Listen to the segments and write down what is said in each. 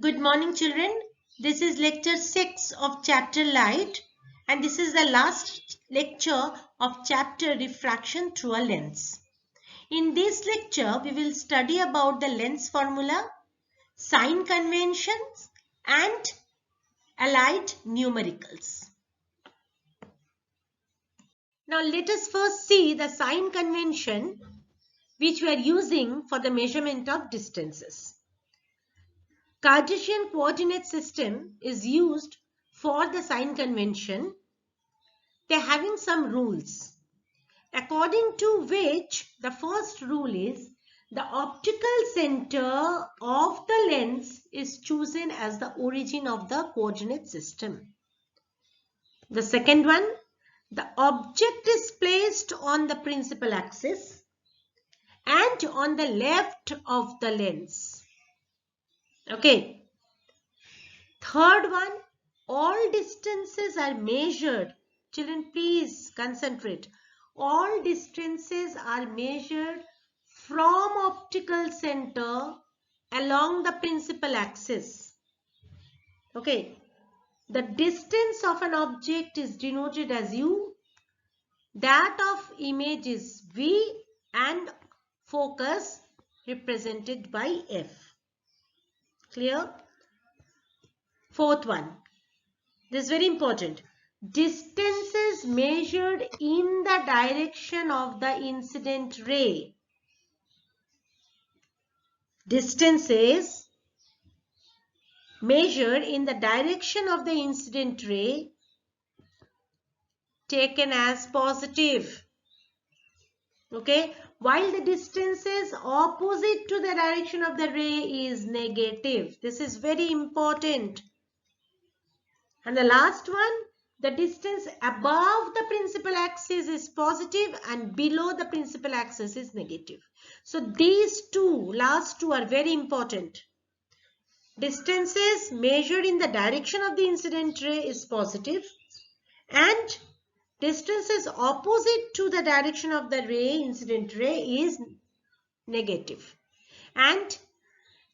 Good morning, children. This is lecture 6 of chapter Light, and this is the last lecture of chapter Refraction through a lens. In this lecture, we will study about the lens formula, sign conventions, and allied numericals. Now, let us first see the sign convention which we are using for the measurement of distances. Cartesian coordinate system is used for the sign convention. They're having some rules, according to which the first rule is the optical center of the lens is chosen as the origin of the coordinate system. The second one, the object is placed on the principal axis and on the left of the lens. Okay. Third one, all distances are measured. Children, please concentrate. All distances are measured from optical center along the principal axis. Okay. The distance of an object is denoted as U. That of image is V and focus represented by F. Clear? Fourth one. This is very important. Distances measured in the direction of the incident ray. Distances measured in the direction of the incident ray taken as positive. Okay. While the distances opposite to the direction of the ray is negative. This is very important. And the last one, the distance above the principal axis is positive and below the principal axis is negative. So these last two are very important. Distances measured in the direction of the incident ray is positive and distances opposite to the direction of the incident ray is negative. And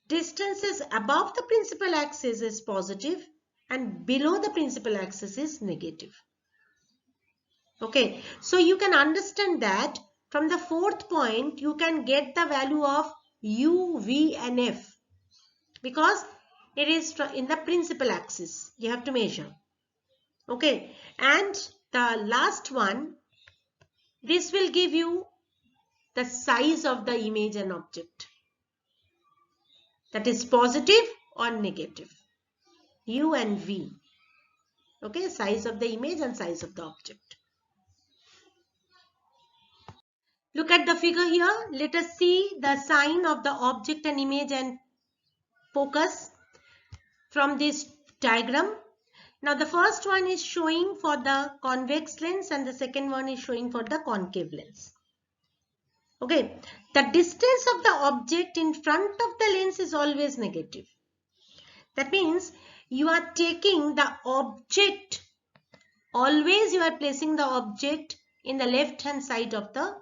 distances above the principal axis is positive and below the principal axis is negative. Okay, so you can understand that from the fourth point you can get the value of U, V and F because it is in the principal axis you have to measure. Okay, and the last one, this will give you the size of the image and object, that is positive or negative. U and V. Okay, size of the image and size of the object. Look at the figure here. Let us see the sign of the object and image and focus from this diagram. Now the first one is showing for the convex lens and the second one is showing for the concave lens. Okay, the distance of the object in front of the lens is always negative. That means you are taking the object, always you are placing the object in the left hand side of the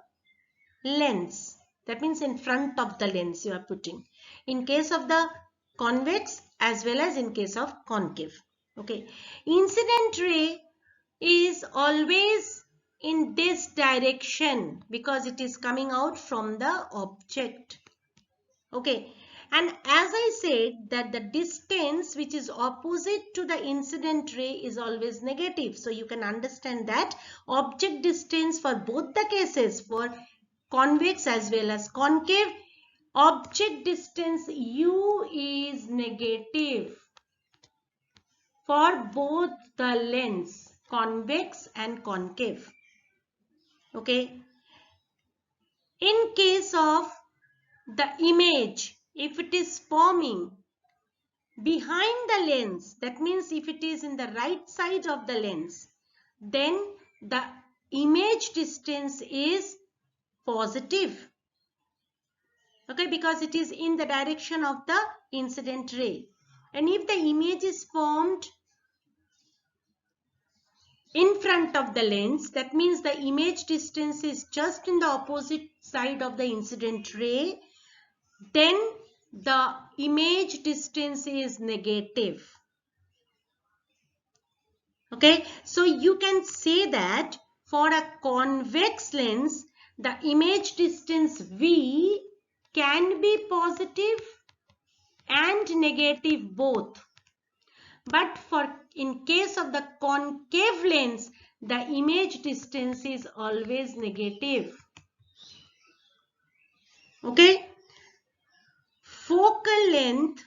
lens. That means in front of the lens you are putting. In case of the convex as well as in case of concave. Okay. Incident ray is always in this direction because it is coming out from the object. Okay. And as I said that the distance which is opposite to the incident ray is always negative. So you can understand that object distance for both the cases, for convex as well as concave, object distance U is negative for both the lens, convex and concave. Okay. In case of the image, if it is forming behind the lens, that means if it is in the right side of the lens, then the image distance is positive. Okay, because it is in the direction of the incident ray. And if the image is formed in front of the lens, that means the image distance is just in the opposite side of the incident ray, then the image distance is negative. Okay, so you can say that for a convex lens, the image distance V can be positive and negative both. But in case of the concave lens, the image distance is always negative. Okay. Focal length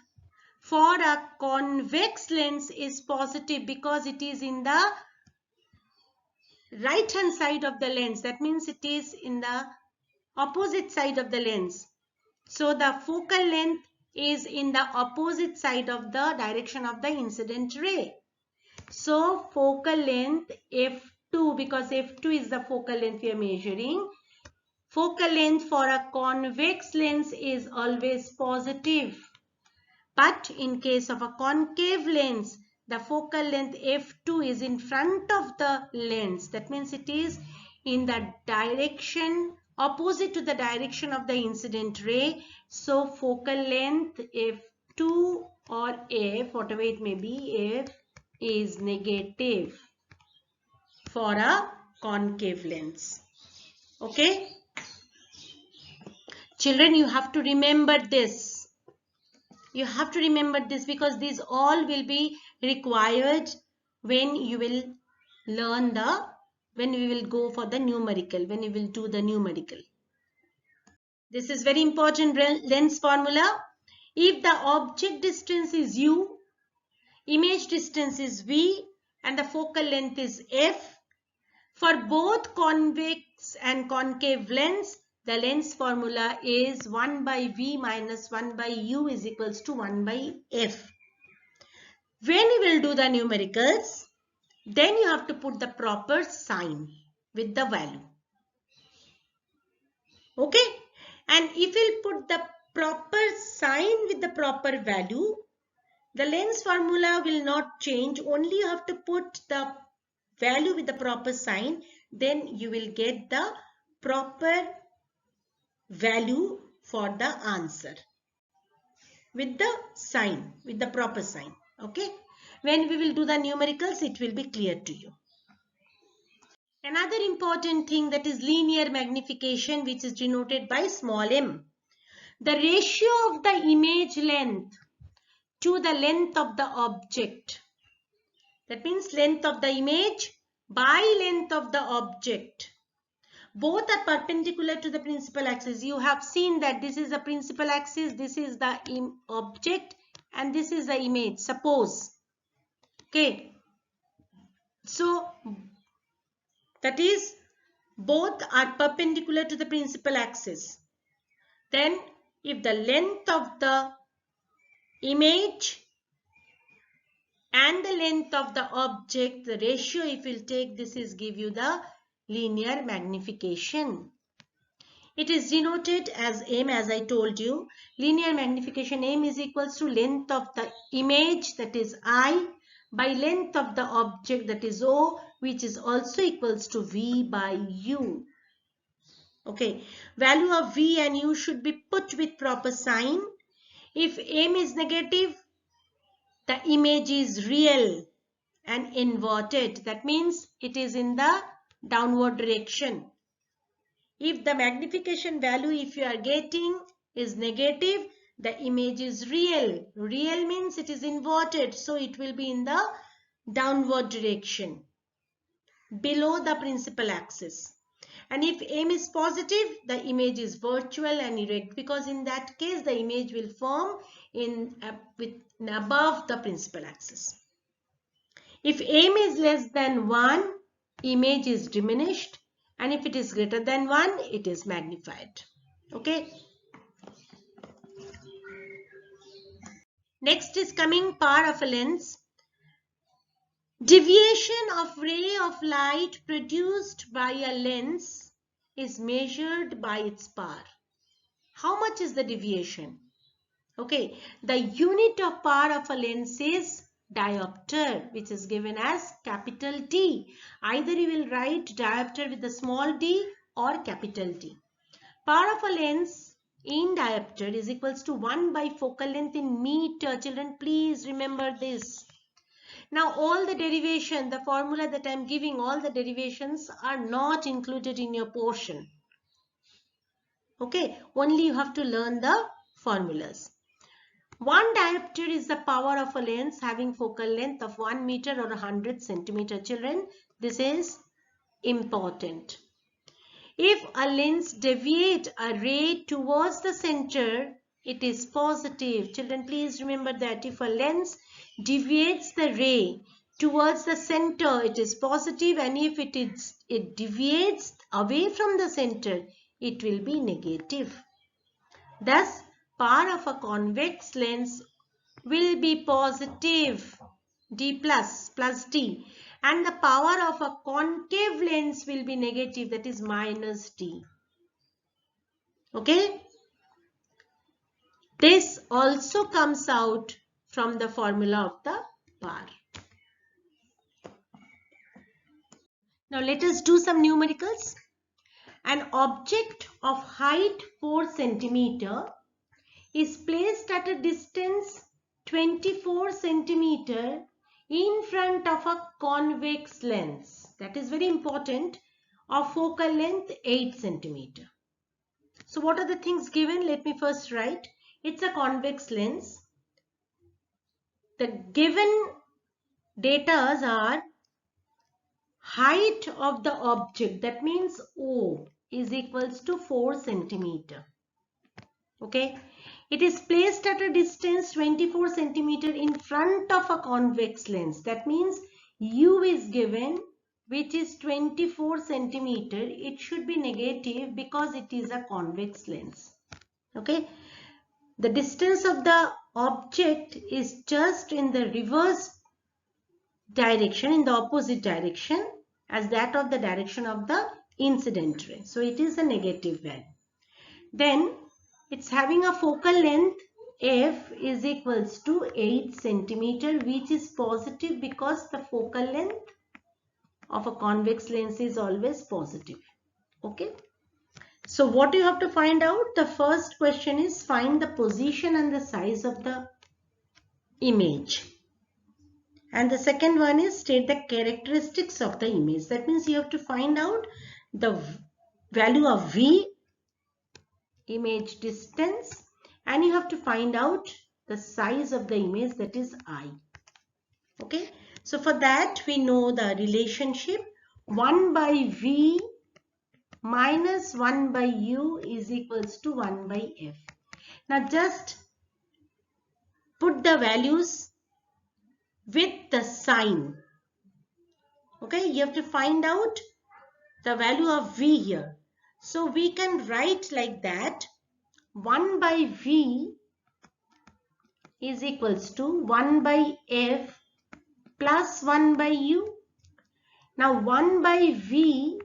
for a convex lens is positive because it is in the right hand side of the lens. That means it is in the opposite side of the lens. So the focal length is in the opposite side of the direction of the incident ray. So focal length f2, because f2 is the focal length we are measuring. Focal length for a convex lens is always positive. But in case of a concave lens, the focal length f2 is in front of the lens. That means it is in the direction opposite to the direction of the incident ray. So focal length f2 or f, whatever it may be, f is negative for a concave lens. Okay? Children, you have to remember this. You have to remember this because these all will be required when you will learn when we will go for the numerical, when we will do the numerical. This is very important lens formula. If the object distance is u, image distance is v, and the focal length is f, for both convex and concave lens, the lens formula is 1 by v minus 1 by u is equals to 1 by f. When you will do the numericals, then you have to put the proper sign with the value. Okay? And if you put the proper sign with the proper value, the lens formula will not change. Only you have to put the value with the proper sign. Then you will get the proper value for the answer with the sign, with the proper sign. Okay? When we will do the numericals, it will be clear to you. Another important thing, that is linear magnification, which is denoted by small m. The ratio of the image length to the length of the object. That means length of the image by length of the object. Both are perpendicular to the principal axis. You have seen that this is the principal axis, this is the object, and this is the image. Suppose. Okay. So, that is, both are perpendicular to the principal axis. Then, if the length of the image and the length of the object, the ratio if you take, this is give you the linear magnification. It is denoted as m, as I told you. Linear magnification, m is equals to length of the image, that is I, by length of the object, that is O, which is also equals to V by U. Okay, value of V and U should be put with proper sign. If m is negative, the image is real and inverted. That means it is in the downward direction. If the magnification value, if you are getting, is negative, the image is real. Real means it is inverted, so it will be in the downward direction, below the principal axis. And if m is positive, the image is virtual and erect, because in that case the image will form above the principal axis. If m is less than 1, image is diminished, and if it is greater than 1, it is magnified. Okay. Next is coming power of a lens. Deviation of ray of light produced by a lens is measured by its power. How much is the deviation? Okay, the unit of power of a lens is diopter, which is given as capital D. Either you will write diopter with the small d or capital D. Power of a lens in diopter is equals to 1 by focal length in meter. Children, please remember this. Now all the derivation, the formula that I am giving, all the derivations are not included in your portion. Okay, only you have to learn the formulas. 1 diopter is the power of a lens having focal length of 1 meter or 100 centimeter. Children, this is important. If a lens deviates a ray towards the center, it is positive. Children, please remember that if a lens deviates the ray towards the center, it is positive, and if it deviates away from the center, it will be negative. Thus, power of a convex lens will be positive, D plus D, and the power of a concave lens will be negative, that is minus D. Okay? This also comes out from the formula of the power. Now let us do some numericals. An object of height 4 centimeter is placed at a distance 24 centimeter in front of a convex lens. That is very important, of focal length 8 centimeter. So what are the things given? Let me first write. It's a convex lens. The given data are height of the object, that means O, is equals to 4 centimeter. Okay. It is placed at a distance 24 centimeter in front of a convex lens. That means U is given, which is 24 centimeter. It should be negative because it is a convex lens. Okay. The distance of the object is just in the reverse direction, in the opposite direction as that of the direction of the incident ray. So it is a negative value. Then it's having a focal length F is equals to 8 centimeter, which is positive because the focal length of a convex lens is always positive. Okay. So what you have to find out? The first question is find the position and the size of the image. And the second one is state the characteristics of the image. That means you have to find out the value of V, image distance, and you have to find out the size of the image, that is I. Okay. So for that we know the relationship 1 by V minus 1 by U is equals to 1 by F. Now just put the values with the sign. Okay, you have to find out the value of V here. So we can write like that, 1 by V is equals to 1 by F plus 1 by U. Now 1 by V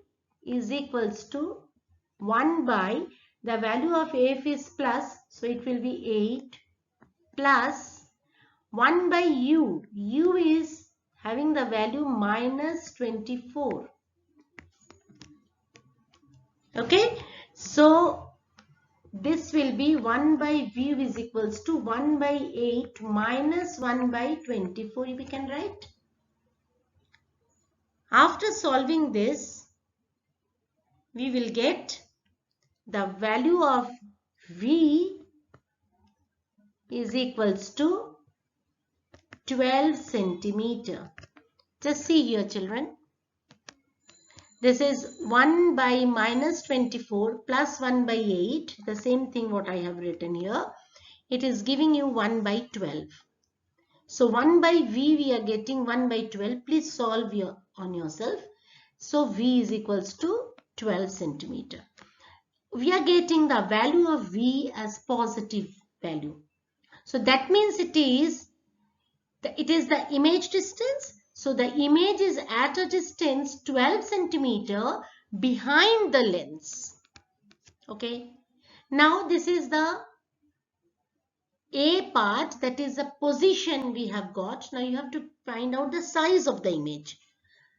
is equals to 1 by, the value of F is plus, so it will be 8 plus 1 by U. U is having the value minus 24. Okay, so this will be 1 by V is equals to 1 by 8 minus 1 by 24, we can write. After solving this, we will get the value of V is equals to 12 centimeter. Just see here, children. This is 1 by minus 24 plus 1 by 8. The same thing what I have written here. It is giving you 1 by 12. So 1 by V we are getting 1 by 12. Please solve on yourself. So V is equals to 12 centimeter. We are getting the value of V as positive value. So that means it is the image distance. So the image is at a distance 12 centimeter behind the lens. Okay. Now this is the A part, that is the position we have got. Now you have to find out the size of the image.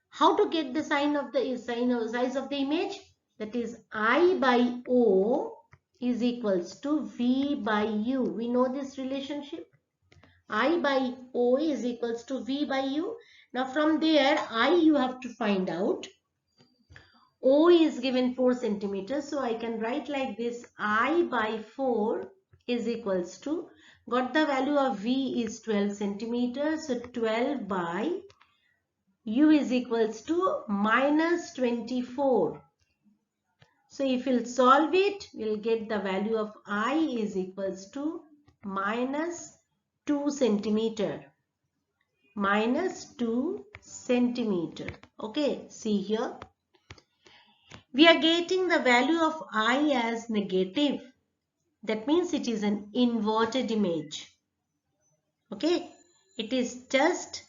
How to get the size of the image? That is I by O is equals to V by U. We know this relationship. I by O is equals to V by U. Now from there, I you have to find out. O is given 4 centimeters. So I can write like this. I by 4 is equals to, got the value of V is 12 centimeters. So 12 by U is equals to minus 24. So if we'll solve it, we'll get the value of I is equals to minus 2 centimeter. Minus 2 centimeter. Okay, see here. We are getting the value of I as negative. That means it is an inverted image. Okay, it is just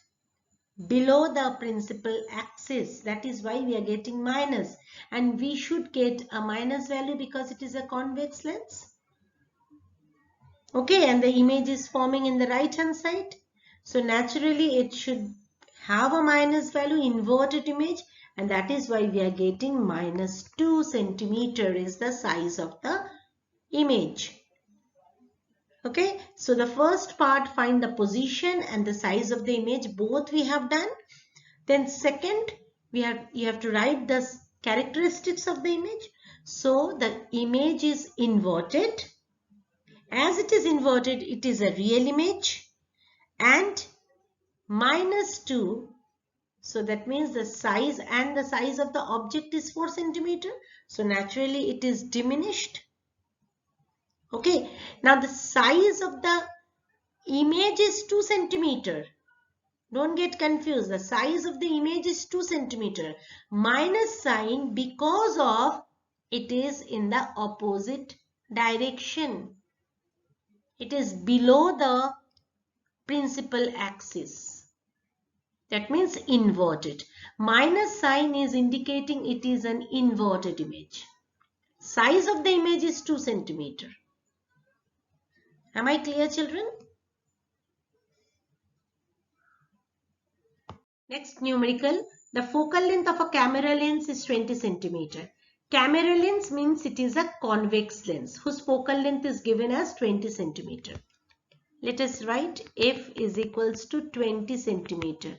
below the principal axis. That is why we are getting minus. And we should get a minus value because it is a convex lens. Okay, and the image is forming in the right hand side. So naturally it should have a minus value, inverted image, and that is why we are getting minus 2 centimeter is the size of the image. Okay, so the first part, find the position and the size of the image, both we have done. Then second, you have to write the characteristics of the image. So the image is inverted. As it is inverted, it is a real image. And minus 2, so that means the size of the object is 4 centimeter. So naturally it is diminished. Okay, now the size of the image is 2 centimeter. Don't get confused. The size of the image is 2 centimeter. Minus sign because of it is in the opposite direction. It is below the principal axis. That means inverted. Minus sign is indicating it is an inverted image. Size of the image is 2 centimeter. Am I clear, children? Next numerical. The focal length of a camera lens is 20 centimeter. Camera lens means it is a convex lens whose focal length is given as 20 centimeter. Let us write f is equals to 20 centimeter.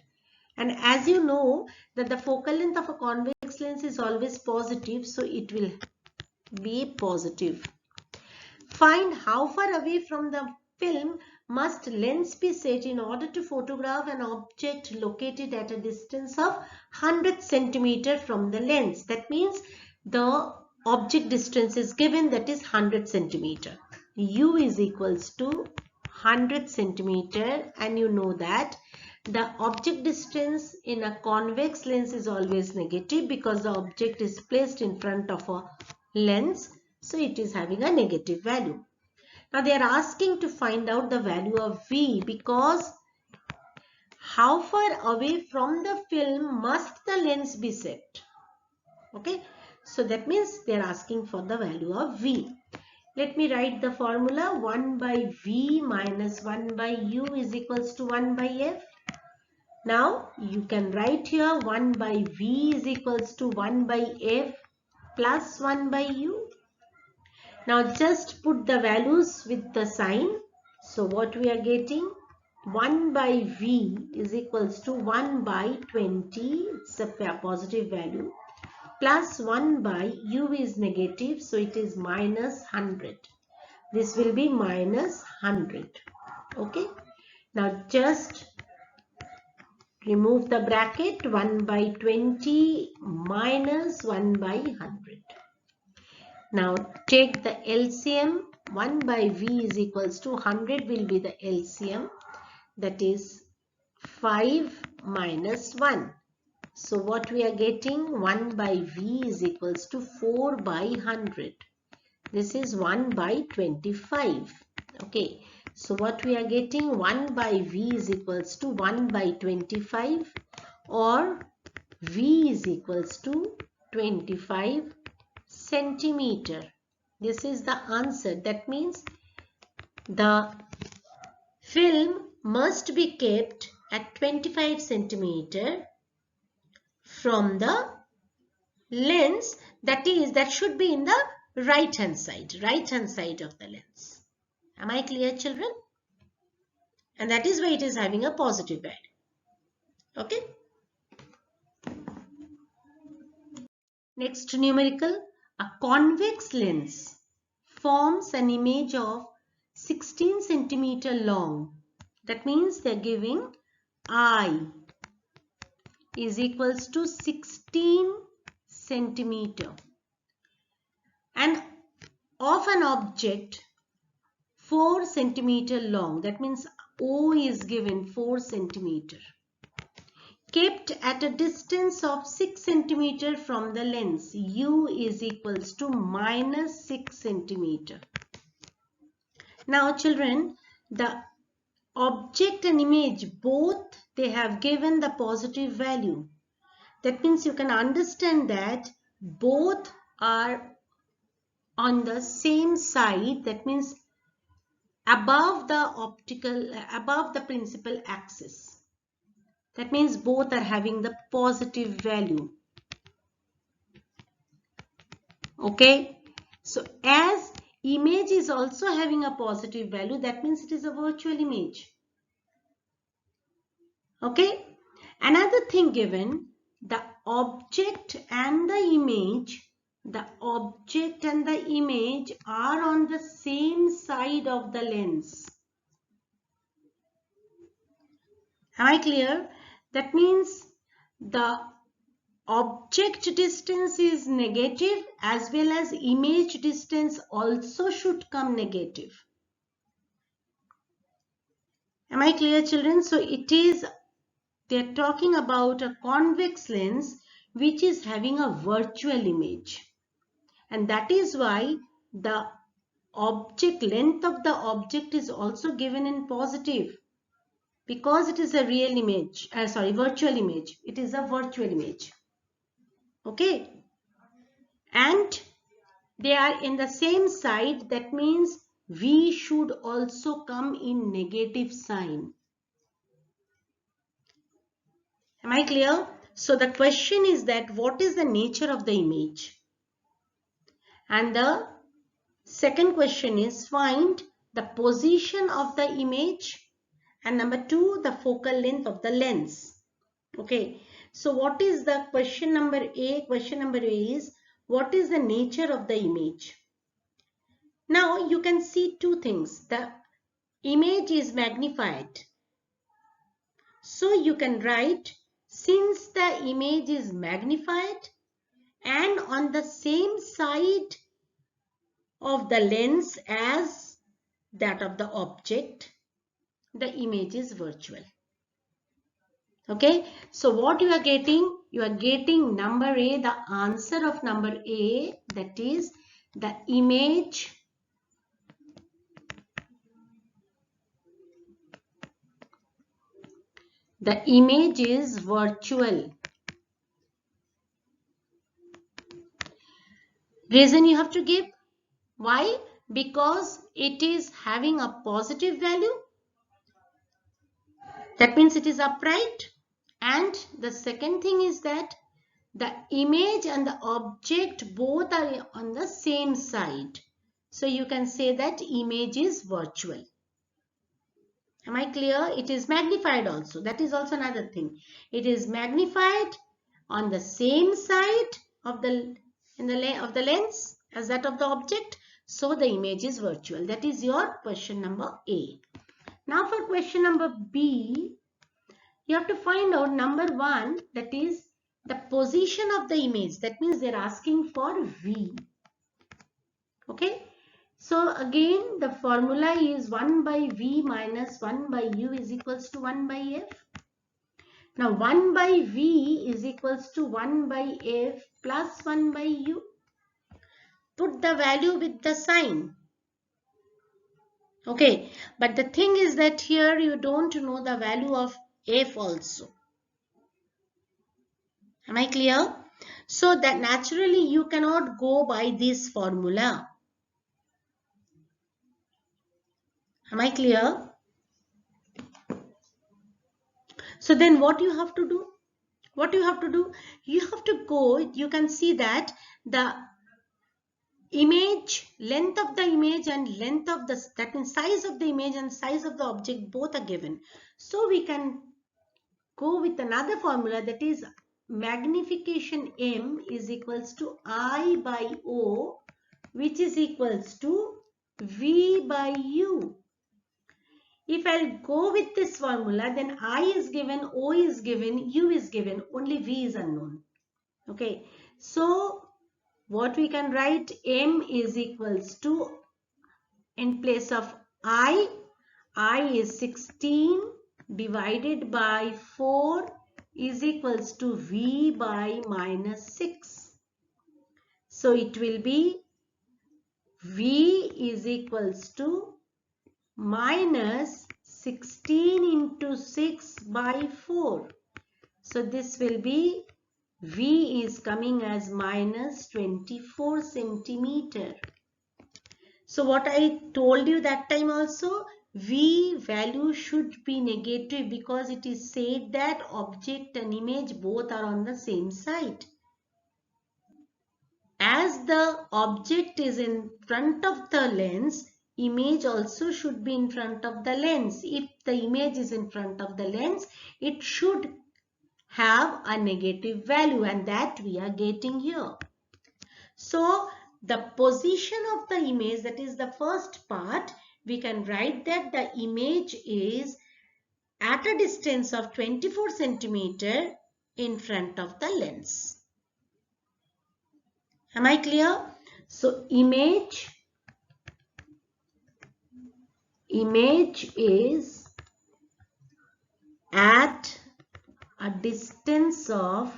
And as you know that the focal length of a convex lens is always positive, so it will be positive. Find how far away from the film must lens be set in order to photograph an object located at a distance of 100 centimeter from the lens. That means the object distance is given, that is 100 centimeter. U is equals to 100 centimeter, and you know that the object distance in a convex lens is always negative because the object is placed in front of a lens. So it is having a negative value. Now they are asking to find out the value of V because how far away from the film must the lens be set? Okay. So that means they are asking for the value of V. Let me write the formula. 1 by V minus 1 by U is equals to 1 by F. Now you can write here 1 by V is equals to 1 by F plus 1 by U. Now just put the values with the sign. So what we are getting? 1 by V is equals to 1 by 20. It's a positive value. Plus 1 by U is negative. So it is minus 100. This will be minus 100. Okay. Now just remove the bracket. 1 by 20 minus 1 by 100. Now take the LCM. 1 by V is equals to 100 will be the LCM. That is 5 minus 1. So what we are getting? 1 by V is equals to 4 by 100. This is 1 by 25. Okay. So what we are getting? 1 by V is equals to 1 by 25, or V is equals to 25 centimeter. This is the answer. That means the film must be kept at 25 centimeter from the lens, that should be in the right hand side of the lens. Am I clear, children? And that is why it is having a positive value. Okay. Next numerical, a convex lens forms an image of 16 centimeter long. That means they are giving I is equals to 16 centimeter, and of an object 4 centimeter long. That means O is given 4 centimeter, kept at a distance of 6 centimeter from the lens. U is equals to minus 6 centimeter. Now children, the object and image, both they have given the positive value. That means you can understand that both are on the same side. That means above the principal axis. That means both are having the positive value. Okay. So as image is also having a positive value, that means it is a virtual image. Okay. Another thing given, the object and the image are on the same side of the lens. Am I clear? That means the object distance is negative as well as image distance also should come negative. Am I clear, children? So they're talking about a convex lens which is having a virtual image. And that is why the object length of the object is also given in positive, because it is a real image, virtual image. It is a virtual image. Okay. And they are in the same side. That means V should also come in negative sign. Am I clear? So the question is that what is the nature of the image? And the second question is find the position of the image, and number 2, the focal length of the lens. Okay. So what is the question number A? Question number A is what is the nature of the image? Now you can see two things. The image is magnified. So you can write, since the image is magnified and on the same side of the lens as that of the object, the image is virtual. Okay, so what you are getting? You are getting number A, the answer of number A, that is the image is virtual. Reason you have to give? Why? Because it is having a positive value. That means it is upright. And the second thing is that the image and the object both are on the same side. So you can say that image is virtual. Am I clear? It is magnified also. That is also another thing. It is magnified on the same side of the lens as that of the object. So the image is virtual. That is your question number A. Now for question number B, you have to find out number 1, that is the position of the image. That means they are asking for V. Okay. So again the formula is 1 by V minus 1 by U is equals to 1 by F. Now 1 by V is equals to 1 by F plus 1 by U. Put the value with the sign. Okay, but the thing is that here you don't know the value of F also. Am I clear? So that naturally you cannot go by this formula. Am I clear? So then what you have to do? What you have to do? You have to go, you can see that the image, length of the image and length of the, that means size of the image and size of the object, both are given. So we can go with another formula, that is magnification M is equals to I by O, which is equals to V by U. If I'll go with this formula, then I is given, O is given, U is given, only V is unknown. Okay, so what we can write, M is equals to, in place of I is 16 divided by 4 is equals to V by minus 6. So it will be V is equals to minus 16 into 6 by 4. So this will be, V is coming as minus 24 centimeter. So what I told you that time also, V value should be negative because it is said that object and image both are on the same side. As the object is in front of the lens, image also should be in front of the lens. If the image is in front of the lens, it should have a negative value, and that we are getting here. So the position of the image, that is the first part, we can write that the image is at a distance of 24 centimeter in front of the lens. Am I clear? So image is at a distance of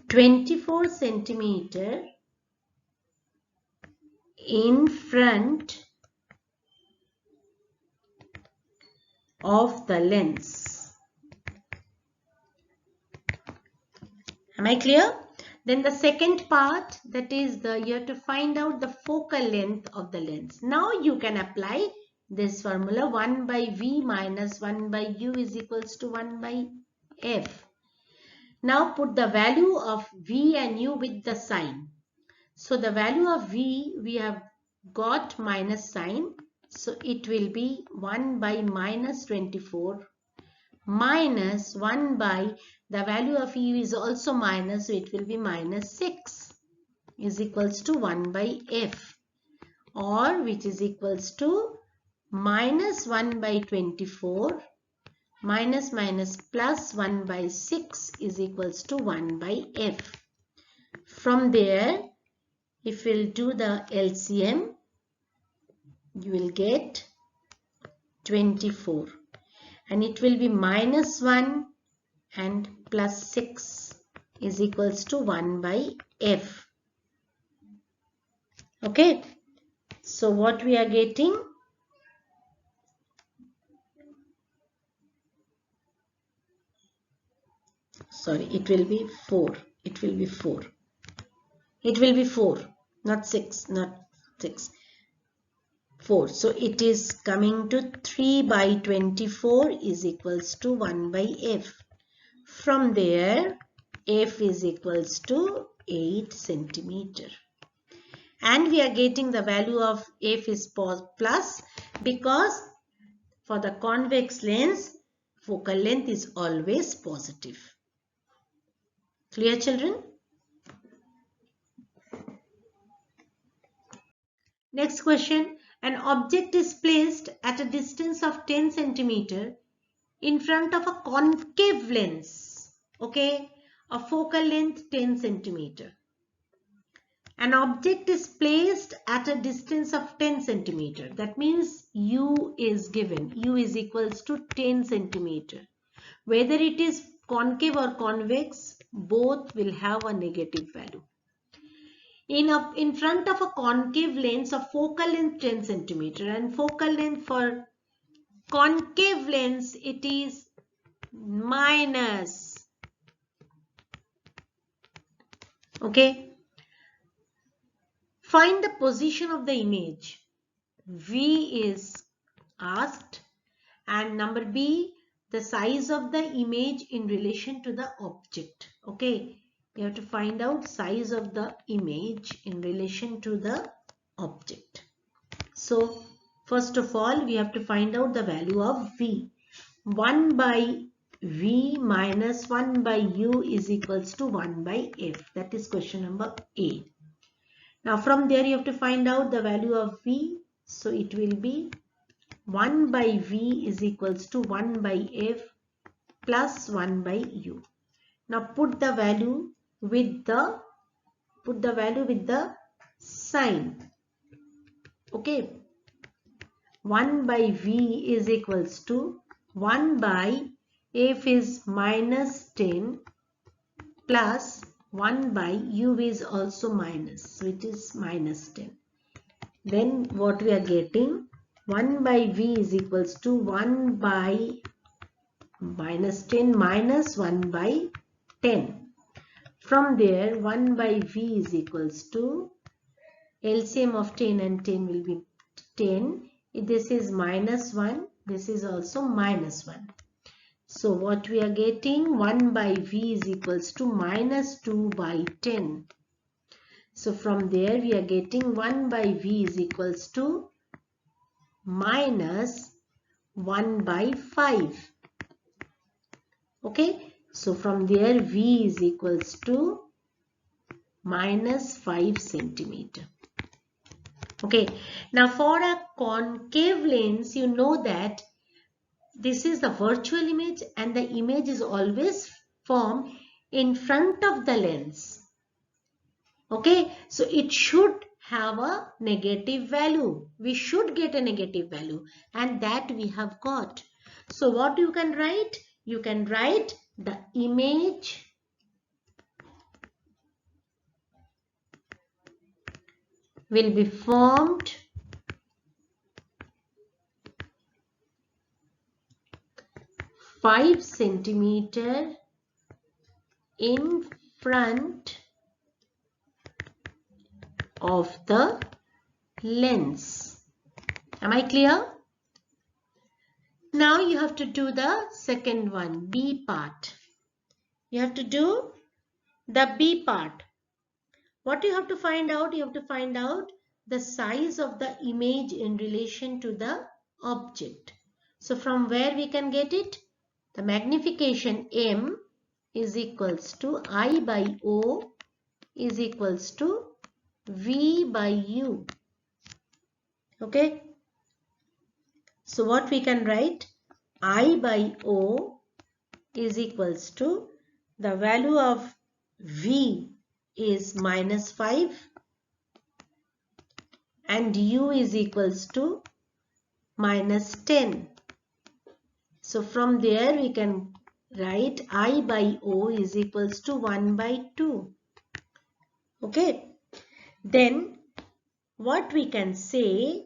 24 centimeter in front of the lens. Am I clear? Then the second part, that is you have to find out the focal length of the lens. Now you can apply this formula, 1 by V minus 1 by U is equals to 1 by F. Now put the value of V and U with the sign. So the value of V, we have got minus sign. So it will be 1 by minus 24 minus 1 by, the value of U is also minus, so it will be minus 6 is equals to 1 by F, or which is equals to minus 1 by 24 minus minus plus 1 by 6 is equals to 1 by F. From there, if we'll do the LCM, you will get 24. And it will be minus 1 and plus 6 is equals to 1 by F. Okay. So what we are getting? Sorry, it will be 4. It will be 4. It will be 4, not 6, not 6. 4. So it is coming to 3 by 24 is equals to 1 by F. From there, F is equals to 8 centimeter. And we are getting the value of F is plus, because for the convex lens, focal length is always positive. Clear, children? Next question. An object is placed at a distance of 10 centimeter in front of a concave lens. Okay, a focal length 10 centimeter. An object is placed at a distance of 10 centimeter. That means U is given. U is equals to 10 centimeter. Whether it is concave or convex, both will have a negative value. In front of a concave lens, a focal length 10 centimeter, and focal length for concave lens, it is minus. Okay. Find the position of the image. V is asked, and number B, the size of the image in relation to the object. Okay, you have to find out size of the image in relation to the object. So first of all, we have to find out the value of v. 1 by v minus 1 by u is equals to 1 by f. That is question number A. Now from there you have to find out the value of v. So it will be 1 by v is equals to 1 by f plus 1 by u. Now put the value with the sign. Okay. 1 by v is equals to 1 by f is minus 10 plus 1 by u is also minus, so it is minus 10. Then what we are getting, 1 by v is equals to 1 by minus 10 minus 1 by 10. From there 1 by v is equals to LCM of 10 and 10 will be 10. This is minus 1. This is also minus 1. So what we are getting, 1 by v is equals to minus 2 by 10. So from there we are getting 1 by v is equals to minus 1 by 5. Okay. So from there v is equals to minus 5 centimeter. Okay. Now for a concave lens, you know that this is the virtual image and the image is always formed in front of the lens. Okay. So it should have a negative value. We should get a negative value and that we have got. So what you can write? You can write the image will be formed five centimeter in front of the lens. Am I clear? Now you have to do the second one, B part. You have to do the B part. What you have to find out? You have to find out the size of the image in relation to the object. So from where we can get it? The magnification M is equals to I by O is equals to V by U. Okay. So what we can write? I by O is equals to the value of V is minus 5 and U is equals to minus 10. So from there we can write I by O is equals to 1 by 2. Okay. Then what we can say,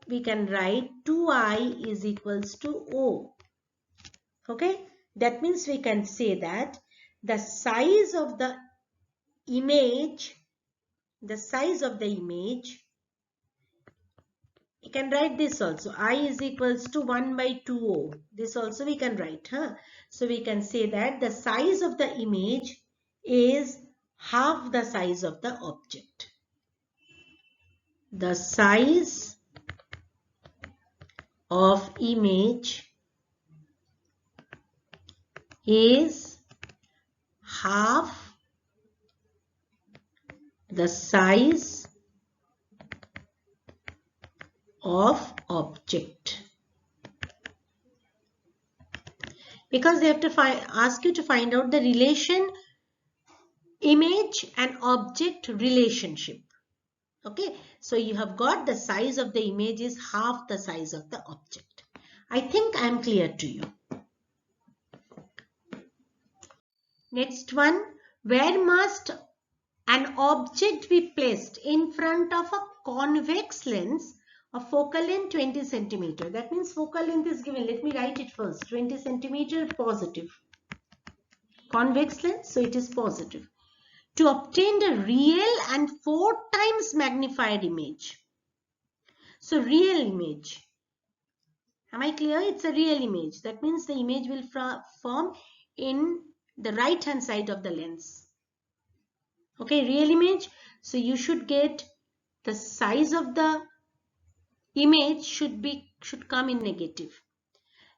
we can write 2I is equals to O. Okay. That means we can say that the size of the image, you can write this also. I is equals to 1 by 2O. This also we can write. So we can say that the size of the image is half the size of the object. The size of image is half the size of object. Because they have to ask you to find out the relation, image and object relationship. Okay, so you have got the size of the image is half the size of the object. I think I am clear to you. Next one, where must an object be placed in front of a convex lens of focal length 20 centimeter? That means focal length is given. Let me write it first. 20 centimeter positive. Convex lens, so it is positive. To obtain the real and 4 times magnified image. So real image. Am I clear? It's a real image. That means the image will form in the right hand side of the lens. Okay, real image. So you should get the size of the image should come in negative.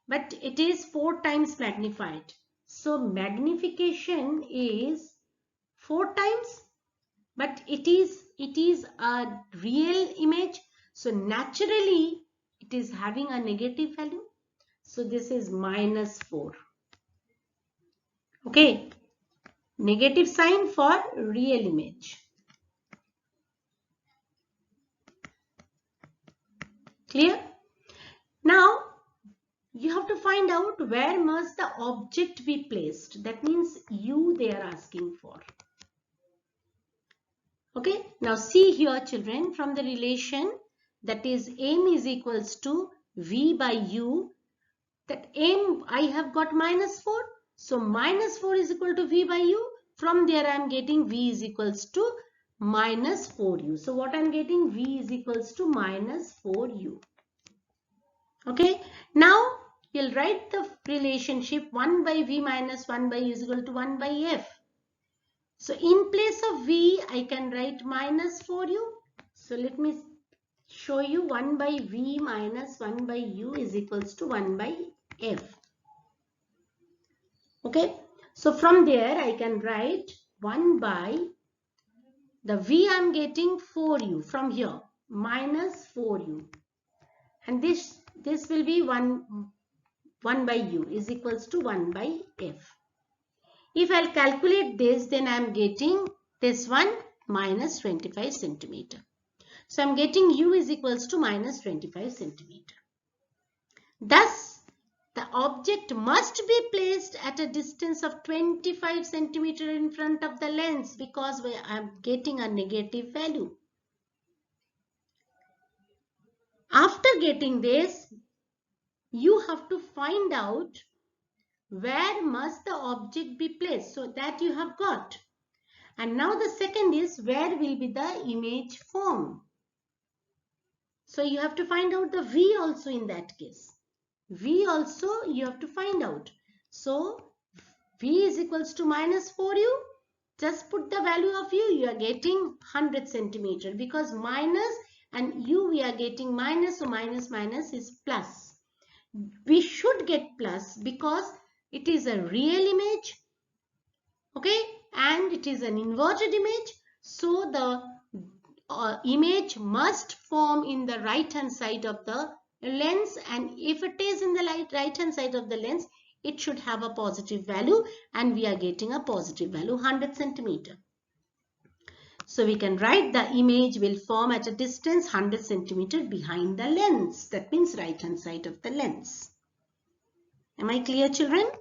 But it is 4 times magnified. So magnification is 4 times, but it is a real image. So naturally it is having a negative value. So this is -4. Okay, negative sign for real image. Clear? Now you have to find out where must the object be placed. That means U they are asking for. Okay, now see here children, from the relation that is M is equals to V by U, that M I have got -4. So -4 is equal to V by U. From there I am getting V is equals to -4U. So what I am getting, V is equals to -4U. Okay, now we'll write the relationship 1 by V minus 1 by U is equal to 1 by F. So in place of V, I can write -4U. So let me show you 1 by V minus 1 by U is equals to 1 by F. Okay. So from there, I can write 1 by the V I am getting 4U from here, -4U. And this will be 1 by U is equals to 1 by F. If I'll calculate this, then I'm getting this one -25 centimeter. So I'm getting U is equals to -25 centimeter. Thus, the object must be placed at a distance of 25 centimeter in front of the lens because I'm getting a negative value. After getting this, you have to find out where must the object be placed. So that you have got. And now the second is where will be the image form. So you have to find out the V also in that case. V also you have to find out. So V is equals to -4U. Just put the value of U. You are getting 100 centimeter because minus and U we are getting minus. So minus is plus. We should get plus because it is a real image. Okay, and it is an inverted image. So the image must form in the right hand side of the lens, and if it is in the right hand side of the lens, it should have a positive value, and we are getting a positive value 100 centimeter. So we can write the image will form at a distance 100 centimeter behind the lens. That means right hand side of the lens. Am I clear, children?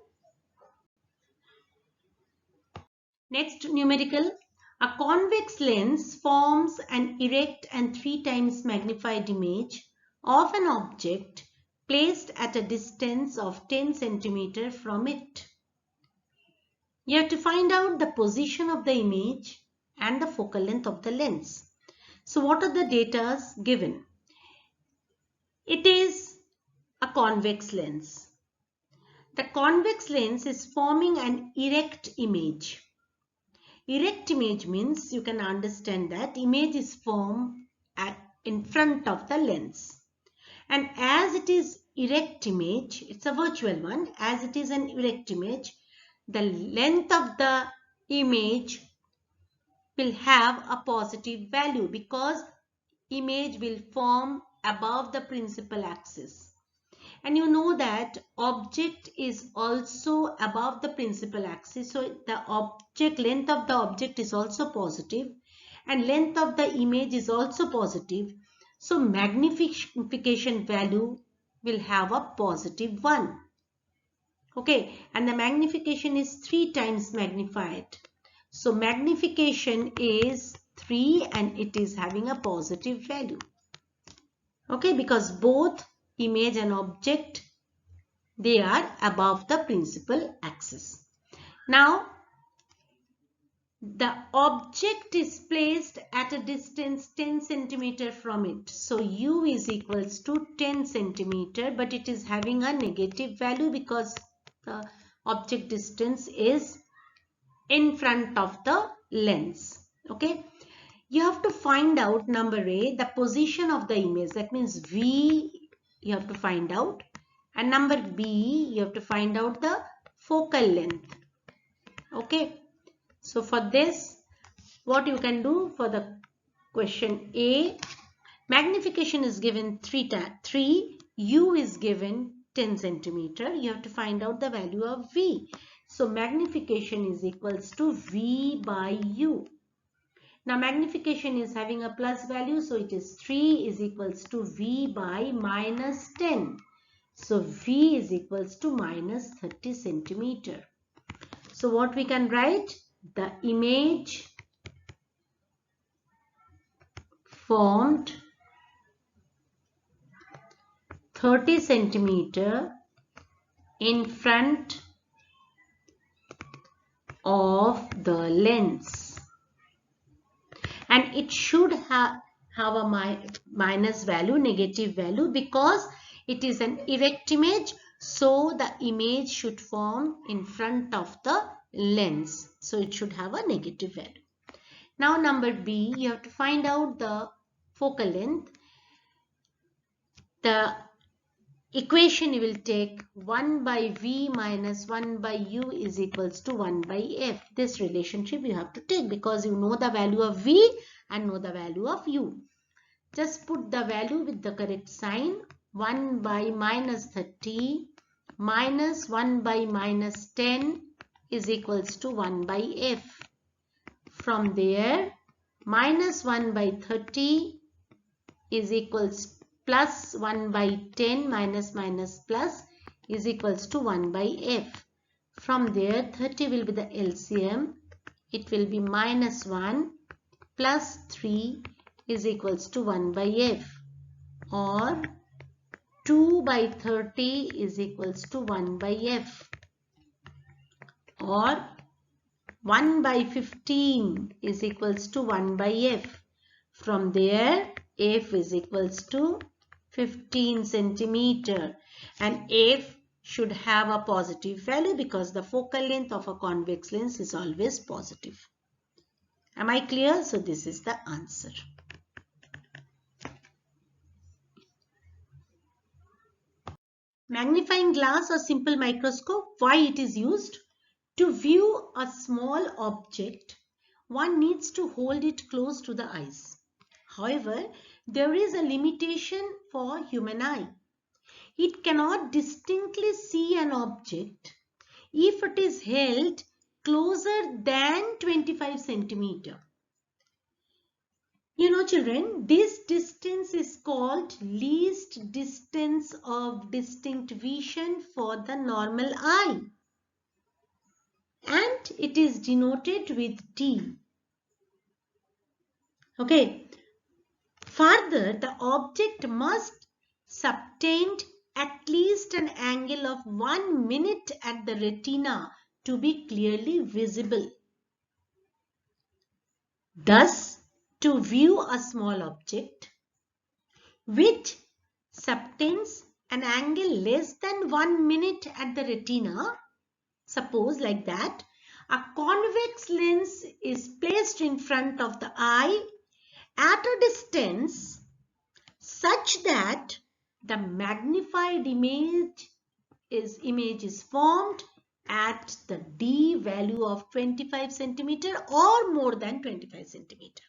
Next numerical. A convex lens forms an erect and 3 times magnified image of an object placed at a distance of 10 centimeter from it. You have to find out the position of the image and the focal length of the lens. So what are the data given? It is a convex lens. The convex lens is forming an erect image. Erect image means you can understand that image is formed in front of the lens. And as it is erect image, it's a virtual one. As it is an erect image, the length of the image will have a positive value because image will form above the principal axis. And you know that object is also above the principal axis. So the object length of the object is also positive and length of the image is also positive. So magnification value will have a positive 1. Okay, and the magnification is 3 times magnified. So magnification is 3 and it is having a positive value. Okay, because both image and object, they are above the principal axis. Now the object is placed at a distance 10 centimeter from it. So u is equals to 10 centimeter, but it is having a negative value because the object distance is in front of the lens. Okay. You have to find out, number A, the position of the image. That means V you have to find out. And number B, you have to find out the focal length. Okay. So for this, what you can do for the question A, magnification is given 3, U is given 10 centimeter. You have to find out the value of V. So magnification is equals to V by U. Now magnification is having a plus value, so it is 3 is equals to V by minus 10. So V is equals to minus 30 centimeter. So what we can write? The image formed 30 centimeter in front of the lens. And it should have a minus value, negative value, because it is an erect image. So the image should form in front of the lens. So it should have a negative value. Now number B, you have to find out the focal length. The equation you will take 1 by V minus 1 by U is equals to 1 by F. This relationship you have to take because you know the value of V and know the value of U. Just put the value with the correct sign. 1 by minus 30 minus 1 by minus 10 is equals to 1 by F. From there, minus 1 by 30 is equals plus 1 by 10 minus plus is equals to 1 by F. From there, 30 will be the LCM. It will be minus 1 plus 3 is equals to 1 by F. Or 2 by 30 is equals to 1 by F. Or 1 by 15 is equals to 1 by F. From there, F is equals to 15 centimeter, and F should have a positive value because the focal length of a convex lens is always positive. Am I clear? So this is the answer. Magnifying glass or simple microscope, why it is used? To view a small object, one needs to hold it close to the eyes. However, there is a limitation for human eye. It cannot distinctly see an object if it is held closer than 25 centimeter. You know, children, this distance is called least distance of distinct vision for the normal eye. And it is denoted with D. Okay. Further, the object must subtend at least an angle of 1 minute at the retina to be clearly visible. Thus, to view a small object which subtends an angle less than 1 minute at the retina, suppose like that, a convex lens is placed in front of the eye at a distance such that the magnified image is formed at the D value of 25 centimeter or more than 25 centimeter.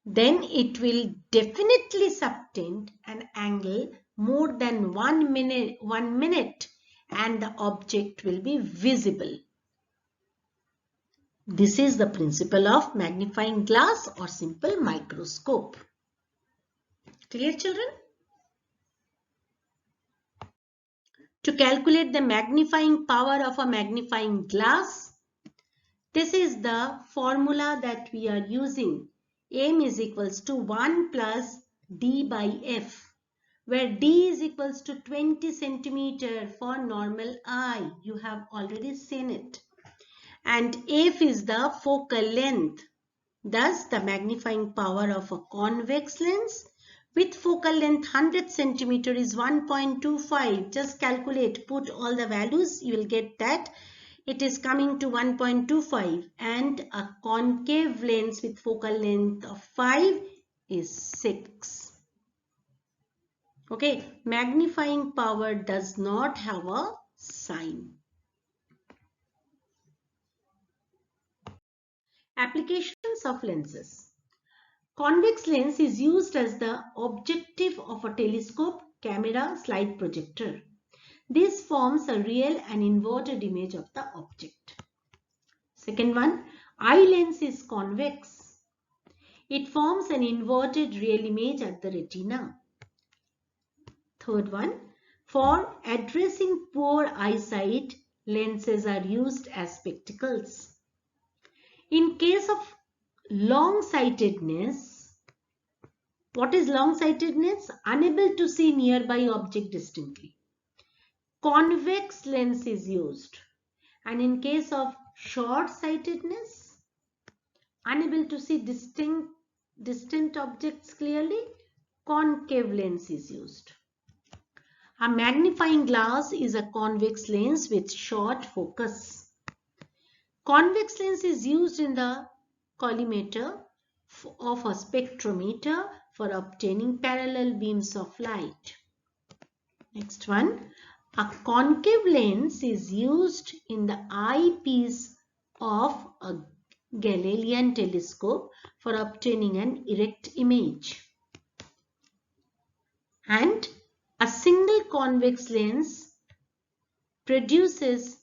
Then it will definitely subtend an angle more than 1 minute and the object will be visible. This is the principle of magnifying glass or simple microscope. Clear, children? To calculate the magnifying power of a magnifying glass, this is the formula that we are using. M is equals to 1 plus D by F, where D is equals to 20 centimeter for normal eye. You have already seen it. and f is the focal length. Thus, the magnifying power of a convex lens with focal length 100 cm is 1.25. Just calculate, put all the values, you will get that. It is coming to 1.25, and a concave lens with focal length of 5 is 6. Okay, magnifying power does not have a sign. Applications of lenses. Convex lens is used as the objective of a telescope, camera, slide projector. This forms a real and inverted image of the object. Second one, eye lens is convex. It forms an inverted real image at the retina. Third one, for addressing poor eyesight, lenses are used as spectacles. In case of long-sightedness, what is long-sightedness? Unable to see nearby object distinctly. Convex lens is used. And in case of short-sightedness, unable to see distant objects clearly, concave lens is used. A magnifying glass is a convex lens with short focus. Convex lens is used in the collimator of a spectrometer for obtaining parallel beams of light. Next one, a concave lens is used in the eyepiece of a Galilean telescope for obtaining an erect image. And a single convex lens produces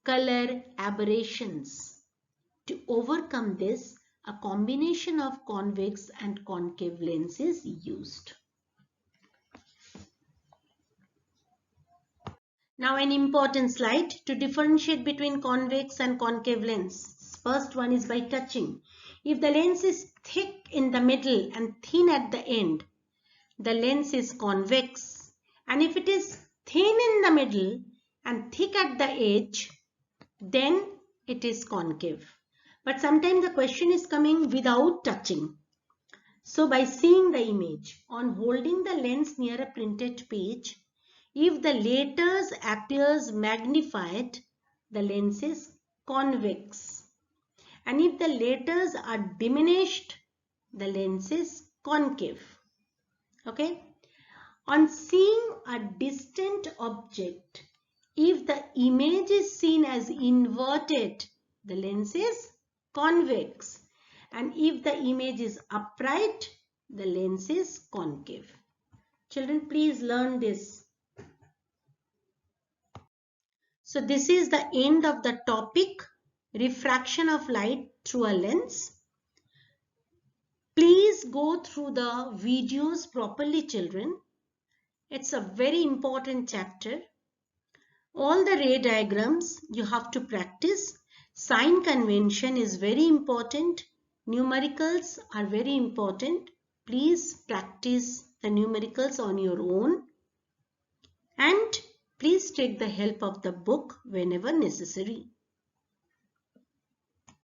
color aberrations. To overcome this, a combination of convex and concave lens is used. Now an important slide to differentiate between convex and concave lens. First one is by touching. If the lens is thick in the middle and thin at the end, the lens is convex. And if it is thin in the middle and thick at the edge, then it is concave. But sometimes the question is coming without touching. So by seeing the image, on holding the lens near a printed page, if the letters appears magnified, the lens is convex. And if the letters are diminished, the lens is concave. Okay. On seeing a distant object, if the image is seen as inverted, the lens is convex. And if the image is upright, the lens is concave. Children, please learn this. So this is the end of the topic, refraction of light through a lens. Please go through the videos properly, children. It's a very important chapter. All the ray diagrams you have to practice. Sign convention is very important. Numericals are very important. Please practice the numericals on your own. And please take the help of the book whenever necessary.